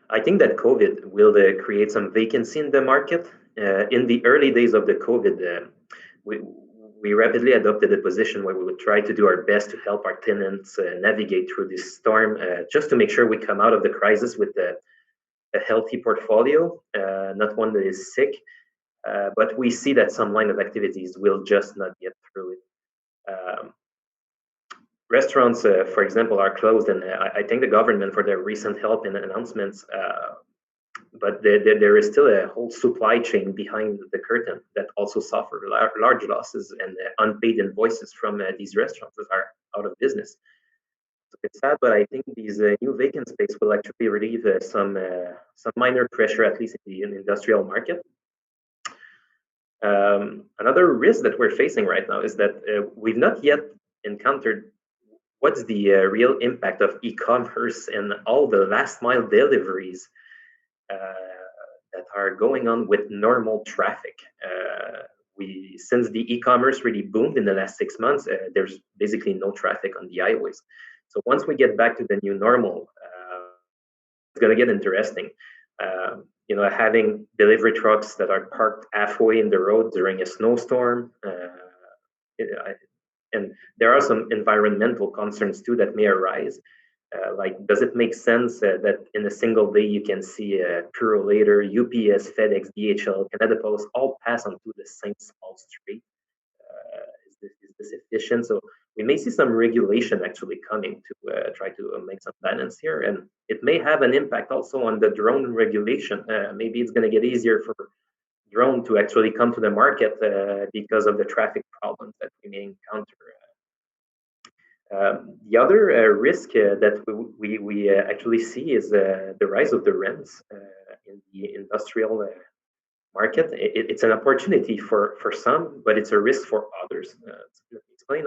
I think that COVID will create some vacancy in the market. In the early days of the COVID, we, we rapidly adopted a position where we would try to do our best to help our tenants navigate through this storm, just to make sure we come out of the crisis with a healthy portfolio, not one that is sick. But we see that some line of activities will just not get through it. Um, Restaurants, for example, are closed, and I thank the government for their recent help and announcements. But there is still a whole supply chain behind the curtain that also suffer large losses and unpaid invoices from these restaurants that are out of business. So it's sad, but I think these new vacant space will actually relieve some minor pressure, at least in the industrial market. Another risk that we're facing right now is that we've not yet encountered what's the real impact of e-commerce and all the last mile deliveries that are going on with normal traffic. We Since the e-commerce really boomed in the last 6 months, there's basically no traffic on the highways. So once we get back to the new normal, it's going to get interesting. Having delivery trucks that are parked halfway in the road during a snowstorm, and there are some environmental concerns too that may arise. Like, does it make sense that in a single day you can see Purolator, UPS, FedEx, DHL, Canada Post all pass onto the same small street? Is this efficient? So we may see some regulation actually coming to try to make some balance here, and it may have an impact also on the drone regulation. Maybe it's going to get easier for drone to actually come to the market because of the traffic problems that we may encounter. The other risk that we actually see is the rise of the rents in the industrial market. It's an opportunity for some, but it's a risk for others. Let me explain.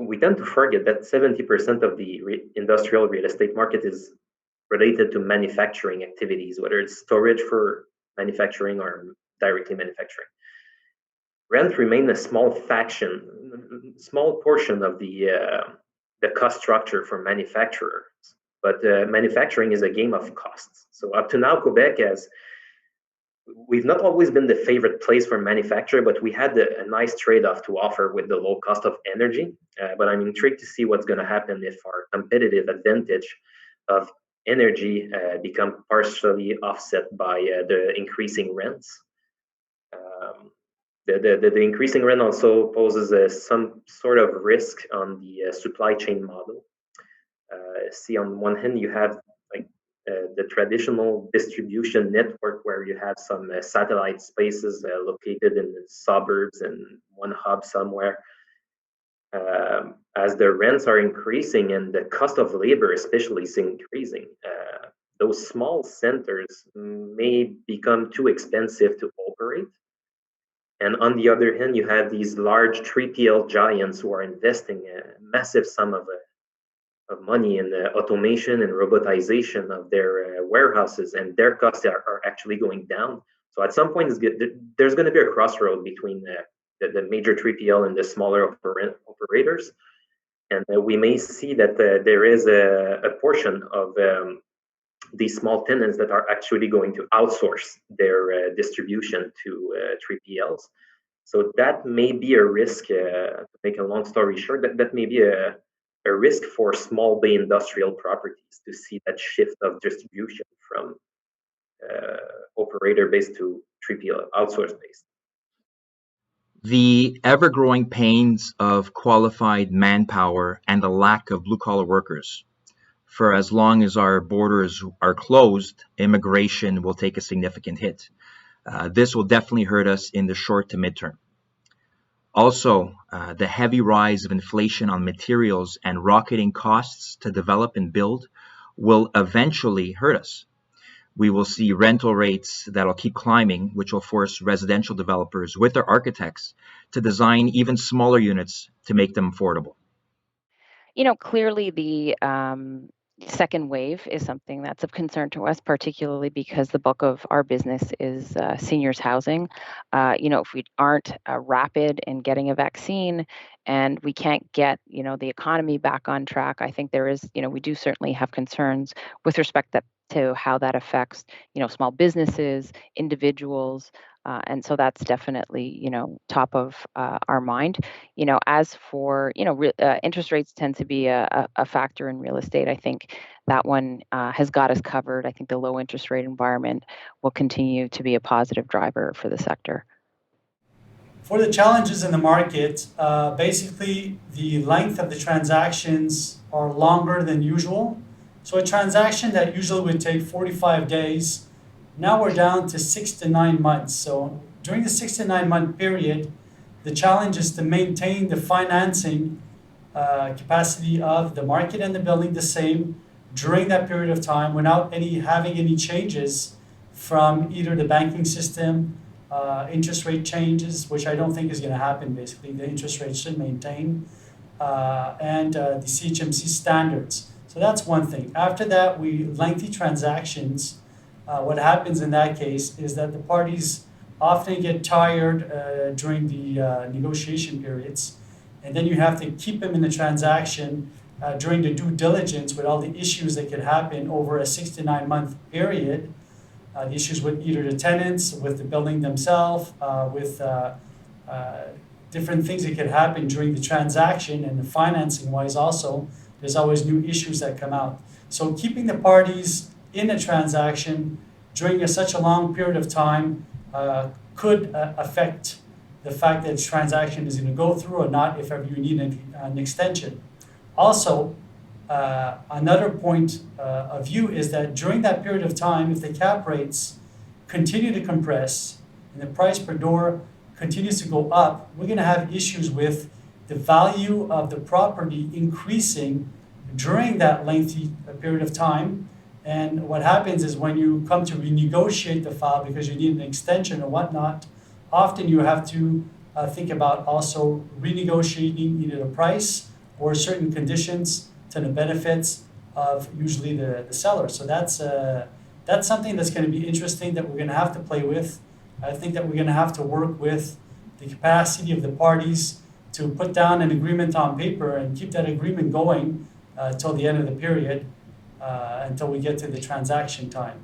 We tend to forget that 70% of the industrial real estate market is related to manufacturing activities, whether it's storage for manufacturing or directly manufacturing. Rent remain a small portion of the cost structure for manufacturers, but manufacturing is a game of costs. So up to now, Quebec we've not always been the favorite place for manufacture, but we had a nice trade-off to offer with the low cost of energy. But I'm intrigued to see what's going to happen if our competitive advantage of energy become partially offset by the increasing rents. The increasing rent also poses some sort of risk on the supply chain model. See, on one hand, you have like the traditional distribution network where you have some satellite spaces located in the suburbs and one hub somewhere. As the rents are increasing and the cost of labor especially is increasing, those small centers may become too expensive to operate. And on the other hand, you have these large 3PL giants who are investing a massive sum of money in the automation and robotization of their warehouses, and their costs are actually going down. So at some point, there's going to be a crossroad between the major 3PL and the smaller operators. And we may see that there is a portion of these small tenants that are actually going to outsource their distribution to 3PLs. So that may be a risk, to make a long story short, that may be a risk for small bay industrial properties to see that shift of distribution from operator-based to 3PL outsource-based. The ever-growing pains of qualified manpower and the lack of blue-collar workers. For as long as our borders are closed, immigration will take a significant hit. This will definitely hurt us in the short to midterm. Also, the heavy rise of inflation on materials and rocketing costs to develop and build will eventually hurt us. We will see rental rates that'll keep climbing, which will force residential developers with their architects to design even smaller units to make them affordable. Clearly the second wave is something that's of concern to us, particularly because the bulk of our business is seniors housing. If we aren't rapid in getting a vaccine and we can't get, the economy back on track, I think there is, we do certainly have concerns with respect to how that affects, small businesses, individuals. And so that's definitely, top of our mind. As for, interest rates tend to be a factor in real estate. I think that one has got us covered. I think the low interest rate environment will continue to be a positive driver for the sector. For the challenges in the market, basically the length of the transactions are longer than usual. So a transaction that usually would take 45 days, now we're down to 6 to 9 months. So during the 6 to 9 month period, the challenge is to maintain the financing capacity of the market and the building the same during that period of time without having any changes from either the banking system, interest rate changes, which I don't think is going to happen. Basically, the interest rate should maintain, and the CHMC standards. So that's one thing. After that, lengthy transactions. What happens in that case is that the parties often get tired during the negotiation periods, and then you have to keep them in the transaction during the due diligence with all the issues that could happen over a 6 to 9 month period. The issues with either the tenants, with the building themselves, with different things that could happen during the transaction, and the financing wise also, there's always new issues that come out. So keeping the parties in a transaction during such a long period of time could affect the fact that the transaction is going to go through or not if ever you need an extension. Also, another point of view is that during that period of time, if the cap rates continue to compress and the price per door continues to go up, we're going to have issues with the value of the property increasing during that lengthy period of time. And what happens is when you come to renegotiate the file because you need an extension or whatnot, often you have to think about also renegotiating either the price or certain conditions to the benefits of usually the seller. So that's something that's going to be interesting that we're going to have to play with. I think that we're going to have to work with the capacity of the parties to put down an agreement on paper and keep that agreement going till the end of the period, until we get to the transaction time.